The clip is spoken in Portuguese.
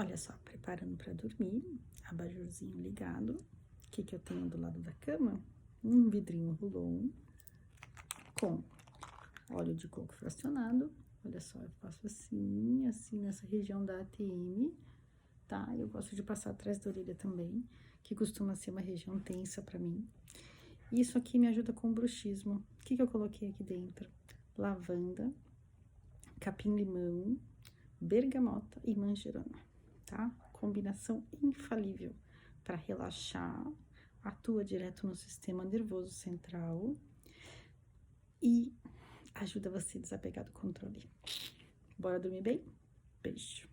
Olha só, preparando para dormir, abajurzinho ligado. O que que eu tenho do lado da cama? Um vidrinho Rolon com óleo de coco fracionado. Olha só, eu faço assim, assim, nessa região da ATM, tá? Eu gosto de passar atrás da orelha também, que costuma ser uma região tensa pra mim. Isso aqui me ajuda com o bruxismo. O que que eu coloquei aqui dentro? Lavanda, capim-limão, bergamota e manjerona, tá? Combinação infalível para relaxar, atua direto no sistema nervoso central e ajuda você a desapegar do controle. Bora dormir bem? Beijo!